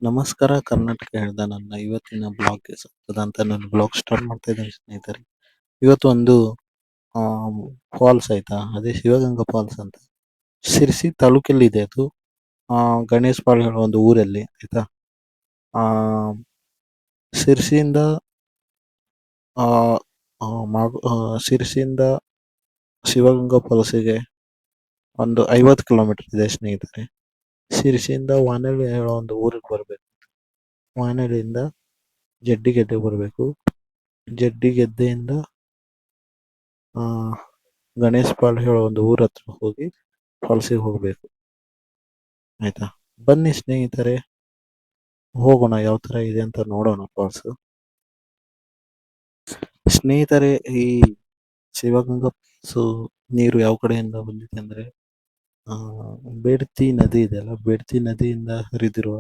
ನಮಸ್ಕಾರ ಕರ್ನಾಟಕ ಹೇಳ್ದ ನನ್ನ ಇವತ್ತಿನ ಬ್ಲಾಗ್ಗೆ ಸ್ವಾಗತ ಅಂತ ನಾನು ಬ್ಲಾಗ್ ಸ್ಟಾರ್ಟ್ ಮಾಡ್ತಾ ಇದ್ದೀನಿ ಸ್ನೇಹಿತರೆ. ಇವತ್ತು ಒಂದು ಫಾಲ್ಸ್ ಆಯ್ತಾ, ಅದೇ ಶಿವಗಂಗಾ ಫಾಲ್ಸ್ ಅಂತ ಶಿರ್ಸಿ ತಾಲೂಕಲ್ಲಿ ಇದೆ ಅದು. ಗಣೇಶ್ ಪಾಳ್ ಹೇಳೋ ಒಂದು ಊರಲ್ಲಿ ಆಯ್ತಾ. ಆ ಶಿರ್ಸಿಯಿಂದ ಆ, ಶಿರ್ಸಿಯಿಂದ ಶಿವಗಂಗಾ ಫಾಲ್ಸಿಗೆ ಒಂದು 50 ಕಿಲೋಮೀಟರ್ ಇದೆ ಸ್ನೇಹಿತರೆ. ಶಿರ್ಸಿಯಿಂದ ವಾನಳ್ಳಿ ಹೇಳೋ ಒಂದು ಊರಿಗೆ ಬರಬೇಕು. ವಾನಳ್ಳಿಯಿಂದ ಜಡ್ಡಿಗೆಡ್ಡೆ ಬರಬೇಕು. ಜಡ್ಡಿಗೆದ್ದೆಯಿಂದ ಆ ಗಣೇಶ್ ಪಾಳ್ ಹೇಳೋ ಒಂದು ಊರ ಹತ್ರ ಹೋಗಿ ಫಾಲ್ಸಿಗೆ ಹೋಗ್ಬೇಕು ಆಯ್ತಾ. ಬನ್ನಿ ಸ್ನೇಹಿತರೆ, ಹೋಗೋಣ, ಯಾವ ತರ ಇದೆ ಅಂತ ನೋಡೋಣ ಫಾಲ್ಸ್. ಸ್ನೇಹಿತರೆ, ಈ ಶಿವಗಂಗಾ ಫಾಲ್ಸ್ ನೀರು ಯಾವ ಕಡೆಯಿಂದ ಬಂದಿದೆ ಅಂದ್ರೆ ಬೇಡ್ತಿ ನದಿ ಇದೆಯಲ್ಲ, ಬೇಡ್ತಿ ನದಿಯಿಂದ ಹರಿದಿರುವ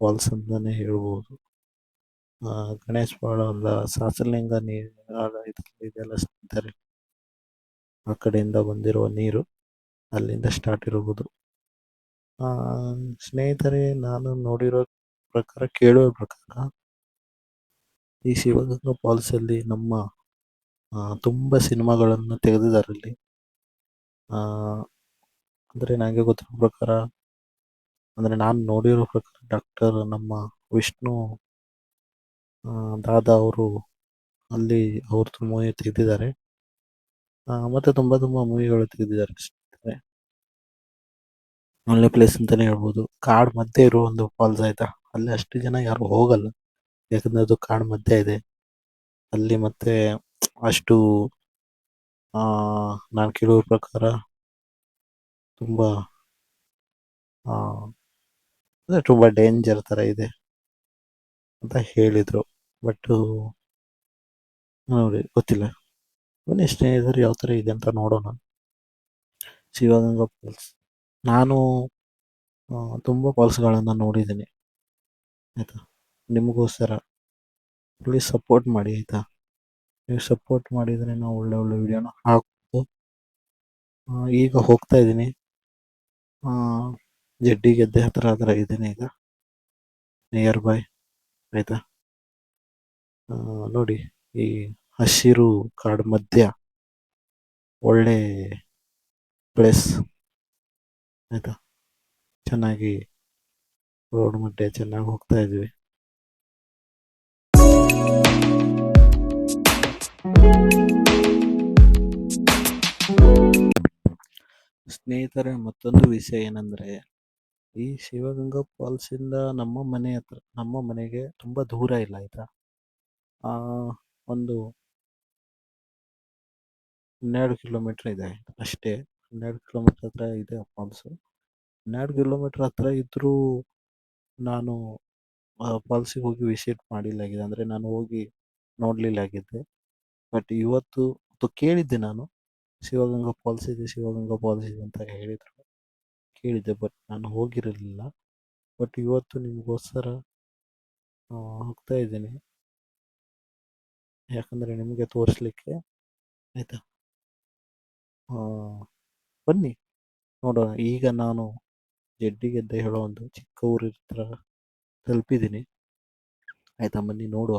ಫಾಲ್ಸ್ ಅಂತಾನೆ ಹೇಳ್ಬೋದು. ಗಣೇಶ್ ಪಾಳ್ ಅಲ್ಲ, ಸಾಸಲಿಂಗ ನೀರು ಇದೆಲ್ಲ ಸ್ನೇಹಿತರೆ, ಆ ಕಡೆಯಿಂದ ಬಂದಿರುವ ನೀರು ಅಲ್ಲಿಂದ ಸ್ಟಾರ್ಟ್ ಇರಬಹುದು. ಸ್ನೇಹಿತರೆ, ನಾನು ನೋಡಿರೋ ಪ್ರಕಾರ, ಕೇಳುವ ಪ್ರಕಾರ, ಈ ಶಿವಗಂಗಾ ಫಾಲ್ಸ್ ಅಲ್ಲಿ ನಮ್ಮ ತುಂಬಾ ಸಿನಿಮಾಗಳನ್ನು ತೆಗೆದಿದ್ದಾರೆ ಅಲ್ಲಿ. ಅಂದ್ರೆ ನನಗೆ ಗೊತ್ತಿರೋ ಪ್ರಕಾರ, ಅಂದ್ರೆ ನಾನು ನೋಡಿರೋ ಪ್ರಕಾರ, ಡಾಕ್ಟರ್ ನಮ್ಮ ವಿಷ್ಣು ದಾದಾ ಅವರು ಅಲ್ಲಿ ಅವ್ರದ್ದು ಮೂವಿ ತೆಗೆದಿದ್ದಾರೆ. ಮತ್ತೆ ತುಂಬಾ ಮೂವಿಗಳು ತೆಗೆದಿದ್ದಾರೆ ಸ್ನೇಹಿತರೆ. ಒಳ್ಳೆ ಪ್ಲೇಸ್ ಅಂತಾನೆ ಹೇಳ್ಬೋದು. ಕಾಡ್ ಮಧ್ಯೆ ಇರೋ ಒಂದು ಫಾಲ್ಸ್ ಆಯ್ತಾ, ಅಲ್ಲಿ ಅಷ್ಟು ಜನ ಯಾರು ಹೋಗಲ್ಲ, ಯಾಕಂದ್ರೆ ಅದು ಕಾಡ್ ಮಧ್ಯೆ ಇದೆ ಅಲ್ಲಿ. ಮತ್ತೆ ಅಷ್ಟು ನಾನು ಕೇಳುವ ಪ್ರಕಾರ ತುಂಬಾ ಅಂದ್ರೆ ತುಂಬಾ ಡೇಂಜರ್ ತರ ಇದೆ ಅಂತ ಹೇಳಿದ್ರು. ಬಟ್ ನೋಡಿ, ಗೊತ್ತಿಲ್ಲ. ಬನ್ನಿ ಸ್ನೇಹಿತರು, ಯಾವ ತರ ಇದೆ ಅಂತ ನೋಡೋಣ ಶಿವಗಂಗಾ ಫಾಲ್ಸ್. ನಾನು ತುಂಬಾ ಫಾಲ್ಸ್ಗಳನ್ನ ನೋಡಿದ್ದೀನಿ ಆಯ್ತಾ. ನಿಮಗೋಸ್ಕರ ಪ್ಲೀಸ್ ಸಪೋರ್ಟ್ ಮಾಡಿ ಆಯ್ತಾ. ನೀವು ಸಪೋರ್ಟ್ ಮಾಡಿದ್ರೆ ನಾವು ಒಳ್ಳೆ ಒಳ್ಳೆ ವಿಡಿಯೋನ ಹಾಕ್ಬೋದು. ಈಗ ಹೋಗ್ತಾ ಇದ್ದೀನಿ, ಜಡ್ಡಿಗೆದ್ದೆ ಹತ್ರ ಇದ್ದೀನಿ ಈಗ, ನಿಯರ್ ಬೈ ಆಯ್ತಾ. ನೋಡಿ, ಈ ಹಸಿರು ಕಾಡು ಮಧ್ಯ ಒಳ್ಳೆ ಪ್ಲೇಸ್ ಆಯ್ತಾ. ಚೆನ್ನಾಗಿ ರೋಡ್ ಮಧ್ಯೆ ಚೆನ್ನಾಗಿ ಹೋಗ್ತಾ ಇದ್ವಿ. ಸ್ನೇಹಿತರೆ, ಮತ್ತೊಂದು ವಿಷಯ ಏನಂದ್ರೆ, ಈ ಶಿವಗಂಗಾ ಫಾಲ್ಸ್ ಇಂದ ನಮ್ಮ ಮನೆಗೆ ತುಂಬಾ ದೂರ ಇಲ್ಲ ಆಯ್ತಾ. ಒಂದು 12 ಕಿಲೋಮೀಟರ್ ಇದೆ ಅಷ್ಟೇ. 12 ಕಿಲೋಮೀಟರ್ ಹತ್ರ ಇದೆ ಫಾಲ್ಸ್. 12 ಕಿಲೋಮೀಟರ್ ಹತ್ರ ಇದ್ರೂ ನಾನು ಫಾಲ್ಸಿಗೆ ಹೋಗಿ ವಿಸಿಟ್ ಮಾಡಿಲ್ಲಾಗಿದೆ, ಅಂದ್ರೆ ನಾನು ಹೋಗಿ ನೋಡ್ಲಿಲ್ಲ ಆಗಿದ್ದೆ. ಬಟ್ ಇವತ್ತು ಕೇಳಿದ್ದೆ ನಾನು, ಶಿವಗಂಗಾ ಫಾಲ್ಸ್ ಇದೆ, ಶಿವಗಂಗಾ ಫಾಲ್ಸ್ ಇದೆ ಅಂತ ಹೇಳಿದ್ರು, ಕೇಳಿದ್ದೆ. ಬಟ್ ನಾನು ಹೋಗಿರಲಿಲ್ಲ. ಬಟ್ ಇವತ್ತು ನಿಮಗೋಸ್ಕರ ಹೋಗ್ತಾ ಇದ್ದೀನಿ, ಯಾಕಂದ್ರೆ ನಿಮಗೆ ತೋರಿಸ್ಲಿಕ್ಕೆ ಆಯ್ತಾ. ಬನ್ನಿ ನೋಡೋಣ. ಈಗ ನಾನು ಜಡ್ಡಿಗೆದ್ದೆ ಹೇಳೋ ಒಂದು ಚಿಕ್ಕ ಊರ ಹತ್ರ ತಲುಪಿದ್ದೀನಿ ಆಯ್ತಾ. ಬನ್ನಿ ನೋಡುವ.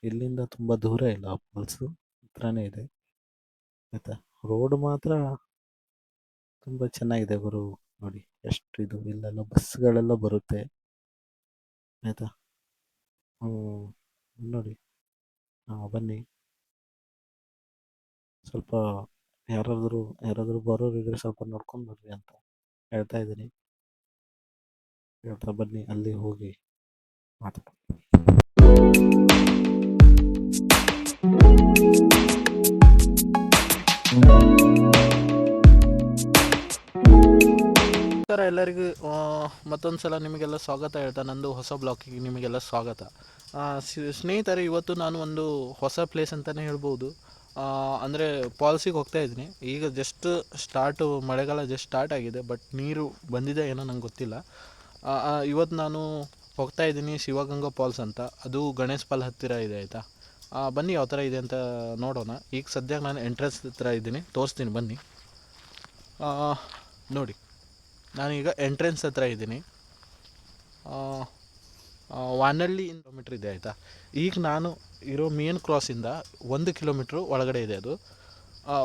ಇಲ್ಲಿಂದ ತುಂಬಾ ದೂರ ಇಲ್ಲ, ಫಾಲ್ಸ್ ಹತ್ರನೇ ಇದೆ ಆಯ್ತಾ. ರೋಡ್ ಮಾತ್ರ ತುಂಬಾ ಚೆನ್ನಾಗಿದೆ ಗುರು. ನೋಡಿ ಎಷ್ಟು ಇದು, ಇಲ್ಲೆಲ್ಲ ಬಸ್ಗಳೆಲ್ಲ ಬರುತ್ತೆ ಆಯ್ತಾ. ನೋಡಿ, ಬನ್ನಿ. ಸ್ವಲ್ಪ ಯಾರಾದ್ರೂ ಬರೋರು ಇದ್ರೆ ಸ್ವಲ್ಪ ನೋಡ್ಕೊಂಡು ಬರ್ರಿ ಅಂತ ಹೇಳ್ತಾ ಇದ್ದೀನಿ. ಹೇಳ್ತಾ ಬನ್ನಿ, ಅಲ್ಲಿ ಹೋಗಿ ಮಾತಾಡೋಣ. ನಮಸ್ಕಾರ ಎಲ್ಲರಿಗೂ. ಮತ್ತೊಂದು ಸಲ ನಿಮಗೆಲ್ಲ ಸ್ವಾಗತ ಹೇಳ್ತಾ, ನಂದು ಹೊಸ ಬ್ಲಾಗಿಗೆ ನಿಮಗೆಲ್ಲ ಸ್ವಾಗತ. ಸ್ನೇಹಿತರೆ, ಇವತ್ತು ನಾನು ಒಂದು ಹೊಸ ಪ್ಲೇಸ್ ಅಂತಲೇ ಹೇಳ್ಬೋದು. ಅಂದರೆ ಫಾಲ್ಸಿಗೆ ಹೋಗ್ತಾ ಇದ್ದೀನಿ. ಈಗ ಜಸ್ಟ್ ಮಳೆಗಾಲ ಜಸ್ಟ್ ಸ್ಟಾರ್ಟ್ ಆಗಿದೆ, ಬಟ್ ನೀರು ಬಂದಿದೆ ಏನೋ ನಂಗೆ ಗೊತ್ತಿಲ್ಲ. ಇವತ್ತು ನಾನು ಹೋಗ್ತಾ ಇದ್ದೀನಿ ಶಿವಗಂಗಾ ಫಾಲ್ಸ್ ಅಂತ. ಅದು ಗಣೇಶ್ ಪಾಲ್ ಹತ್ತಿರ ಇದೆ ಆಯಿತಾ. ಬನ್ನಿ ಯಾವ ಥರ ಇದೆ ಅಂತ ನೋಡೋಣ. ಈಗ ಸದ್ಯಕ್ಕೆ ನಾನು ಎಂಟ್ರೆನ್ಸ್ ಹತ್ರ ಇದ್ದೀನಿ, ತೋರಿಸ್ತೀನಿ ಬನ್ನಿ. ನೋಡಿ, ನಾನೀಗ ಎಂಟ್ರೆನ್ಸ್ ಹತ್ರ ಇದ್ದೀನಿ. ವಾನಳ್ಳಿ ಕಿಲೋಮೀಟ್ರ್ ಇದೆ ಆಯಿತಾ. ಈಗ ನಾನು ಇರೋ ಮೇನ್ ಕ್ರಾಸಿಂದ 1 ಕಿಲೋಮೀಟ್ರ್ ಒಳಗಡೆ ಇದೆ ಅದು.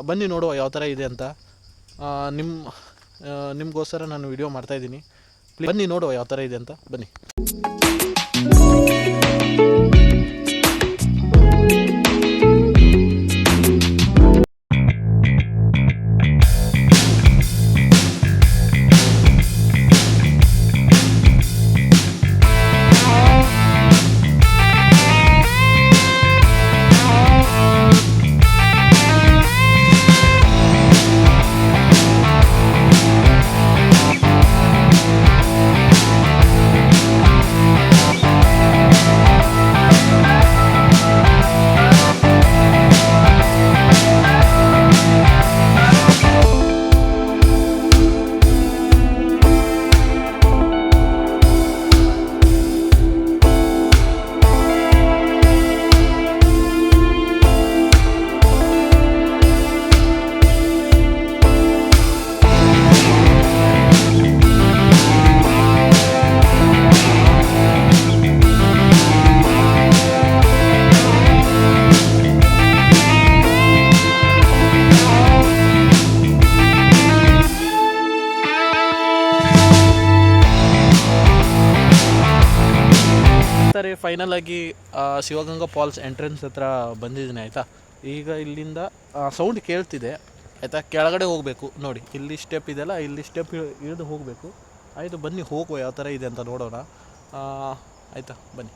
ಬನ್ನಿ ನೋಡುವ ಯಾವ ಥರ ಇದೆ ಅಂತ. ನಿಮಗೋಸ್ಕರ ನಾನು ವಿಡಿಯೋ ಮಾಡ್ತಾಯಿದ್ದೀನಿ. ಬನ್ನಿ ನೋಡುವ ಯಾವ ಥರ ಇದೆ ಅಂತ ಬನ್ನಿ. ಫೈನಲ್ ಆಗಿ ಶಿವಗಂಗಾ ಫಾಲ್ಸ್ ಎಂಟ್ರೆನ್ಸ್ ಹತ್ರ ಬಂದಿದ್ದೀನಿ ಆಯಿತಾ. ಈಗ ಇಲ್ಲಿಂದ ಸೌಂಡ್ ಕೇಳ್ತಿದೆ ಆಯಿತಾ. ಕೆಳಗಡೆ ಹೋಗಬೇಕು ನೋಡಿ, ಇಲ್ಲಿ ಸ್ಟೆಪ್ ಇದೆಯಲ್ಲ, ಇಲ್ಲಿ ಸ್ಟೆಪ್ ಇಳಿದು ಹೋಗಬೇಕು. ಆಯಿತು ಬನ್ನಿ ಹೋಗುವ ಯಾವ ಥರ ಇದೆ ಅಂತ ನೋಡೋಣ ಆಯಿತಾ. ಬನ್ನಿ.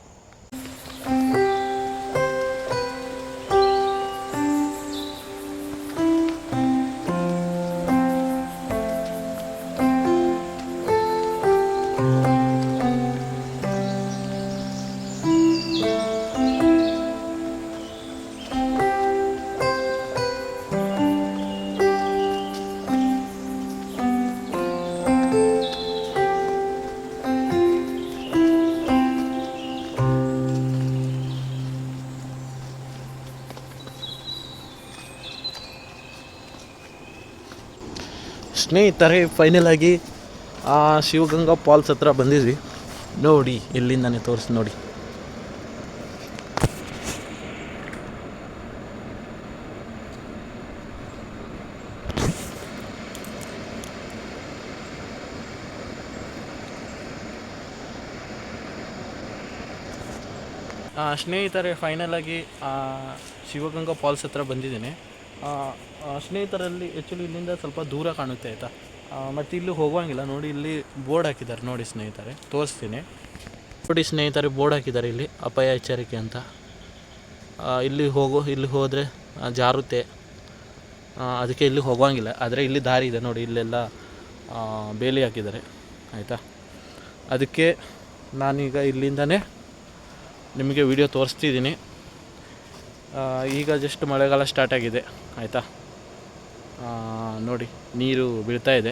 ಸ್ನೇಹಿತರೆ, ಫೈನಲ್ ಆಗಿ ಶಿವಗಂಗಾ ಫಾಲ್ಸ್ ಹತ್ರ ಬಂದಿದ್ವಿ ನೋಡಿ. ಇಲ್ಲಿಂದಾನೆ ತೋರಿಸಿ ನೋಡಿ. ಸ್ನೇಹಿತರೆ, ಫೈನಲ್ ಆಗಿ ಶಿವಗಂಗಾ ಫಾಲ್ಸ್ ಹತ್ರ ಬಂದಿದ್ದೀನಿ. ಸ್ನೇಹಿತರಲ್ಲಿ ಆ್ಯಕ್ಚುಲಿ ಇಲ್ಲಿಂದ ಸ್ವಲ್ಪ ದೂರ ಕಾಣುತ್ತೆ ಆಯಿತಾ. ಮತ್ತು ಇಲ್ಲಿ ಹೋಗುವಂಗಿಲ್ಲ ನೋಡಿ, ಇಲ್ಲಿ ಬೋರ್ಡ್ ಹಾಕಿದ್ದಾರೆ ನೋಡಿ ಸ್ನೇಹಿತರೆ, ತೋರಿಸ್ತೀನಿ ನೋಡಿ ಸ್ನೇಹಿತರೆ. ಬೋರ್ಡ್ ಹಾಕಿದ್ದಾರೆ ಇಲ್ಲಿ, ಅಪಾಯ ಎಚ್ಚರಿಕೆ ಅಂತ. ಇಲ್ಲಿ ಹೋದರೆ ಜಾರುತ್ತೆ, ಅದಕ್ಕೆ ಇಲ್ಲಿ ಹೋಗುವಂಗಿಲ್ಲ. ಆದರೆ ಇಲ್ಲಿ ದಾರಿ ಇದೆ ನೋಡಿ, ಇಲ್ಲೆಲ್ಲ ಬೇಲಿ ಹಾಕಿದ್ದಾರೆ ಆಯಿತಾ. ಅದಕ್ಕೆ ನಾನೀಗ ಇಲ್ಲಿಂದನೇ ನಿಮಗೆ ವಿಡಿಯೋ ತೋರಿಸ್ತಿದ್ದೀನಿ. ಈಗ ಜಸ್ಟ್ ಮಳೆಗಾಲ ಸ್ಟಾರ್ಟ್ ಆಗಿದೆ ಆಯಿತಾ. ನೋಡಿ ನೀರು ಬೀಳ್ತಾ ಇದೆ.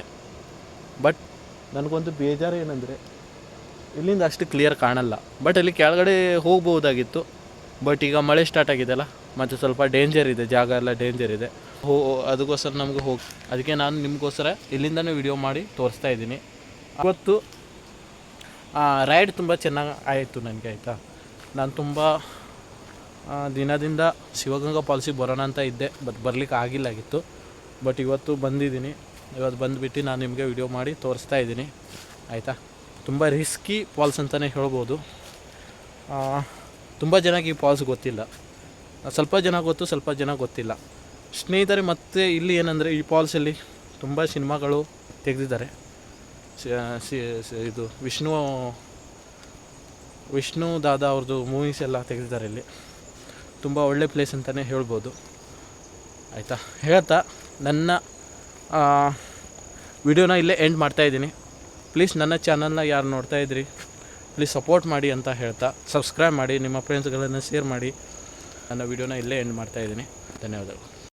ಬಟ್ ನನಗೊಂದು ಬೇಜಾರು ಏನಂದರೆ ಇಲ್ಲಿಂದ ಅಷ್ಟು ಕ್ಲಿಯರ್ ಕಾಣಲ್ಲ. ಬಟ್ ಅಲ್ಲಿ ಕೆಳಗಡೆ ಹೋಗ್ಬೋದಾಗಿತ್ತು. ಬಟ್ ಈಗ ಮಳೆ ಸ್ಟಾರ್ಟ್ ಆಗಿದೆಯಲ್ಲ, ಮತ್ತು ಸ್ವಲ್ಪ ಡೇಂಜರ್ ಇದೆ, ಜಾಗ ಎಲ್ಲ ಡೇಂಜರ್ ಇದೆ. ಅದಕ್ಕೋಸ್ಕರ ನಮಗೆ ಅದಕ್ಕೆ ನಾನು ನಿಮಗೋಸ್ಕರ ಇಲ್ಲಿಂದನೇ ವಿಡಿಯೋ ಮಾಡಿ ತೋರಿಸ್ತಾ ಇದ್ದೀನಿ. ಇವತ್ತು ರೈಡ್ ತುಂಬ ಚೆನ್ನಾಗಿ ಆಯಿತು ನನಗೆ ಆಯಿತಾ. ನಾನು ತುಂಬ ದಿನದಿಂದ ಶಿವಗಂಗಾ ಫಾಲ್ಸಿಗೆ ಬರೋಣ ಅಂತ ಇದ್ದೆ, ಬಟ್ ಬರಲಿಕ್ಕೆ ಆಗಿತ್ತು. ಬಟ್ ಇವತ್ತು ಬಂದಿದ್ದೀನಿ. ಇವತ್ತು ಬಂದುಬಿಟ್ಟು ನಾನು ನಿಮಗೆ ವಿಡಿಯೋ ಮಾಡಿ ತೋರಿಸ್ತಾ ಇದ್ದೀನಿ ಆಯಿತಾ. ತುಂಬ ರಿಸ್ಕಿ ಫಾಲ್ಸ್ ಅಂತಲೇ ಹೇಳ್ಬೋದು. ತುಂಬ ಜನಕ್ಕೆ ಈ ಫಾಲ್ಸ್ ಗೊತ್ತಿಲ್ಲ, ಸ್ವಲ್ಪ ಜನ ಗೊತ್ತು, ಸ್ವಲ್ಪ ಜನ ಗೊತ್ತಿಲ್ಲ ಸ್ನೇಹಿತರೆ. ಮತ್ತು ಇಲ್ಲಿ ಏನಂದರೆ ಈ ಫಾಲ್ಸಲ್ಲಿ ತುಂಬ ಸಿನಿಮಾಗಳು ತೆಗೆದಿದ್ದಾರೆ. ಇದು ವಿಷ್ಣು ದಾದಾ ಅವ್ರದ್ದು ಮೂವೀಸ್ ಎಲ್ಲ ತೆಗೆದಿದ್ದಾರೆ ಇಲ್ಲಿ. ತುಂಬ ಒಳ್ಳೆ ಪ್ಲೇಸ್ ಅಂತಲೇ ಹೇಳ್ಬೋದು ಆಯಿತಾ. ಹೇಳ್ತಾ ನನ್ನ ವಿಡಿಯೋನ ಇಲ್ಲೇ ಎಂಡ್ ಮಾಡ್ತಾಯಿದ್ದೀನಿ. ಪ್ಲೀಸ್ ನನ್ನ ಚಾನಲ್ನ ಯಾರು ನೋಡ್ತಾಯಿದ್ರಿ ಪ್ಲೀಸ್ ಸಪೋರ್ಟ್ ಮಾಡಿ ಅಂತ ಹೇಳ್ತಾ, ಸಬ್ಸ್ಕ್ರೈಬ್ ಮಾಡಿ, ನಿಮ್ಮ ಫ್ರೆಂಡ್ಸ್ಗಳನ್ನು ಶೇರ್ ಮಾಡಿ. ನನ್ನ ವಿಡಿಯೋನ ಇಲ್ಲೇ ಎಂಡ್ ಮಾಡ್ತಾಯಿದ್ದೀನಿ. ಧನ್ಯವಾದಗಳು.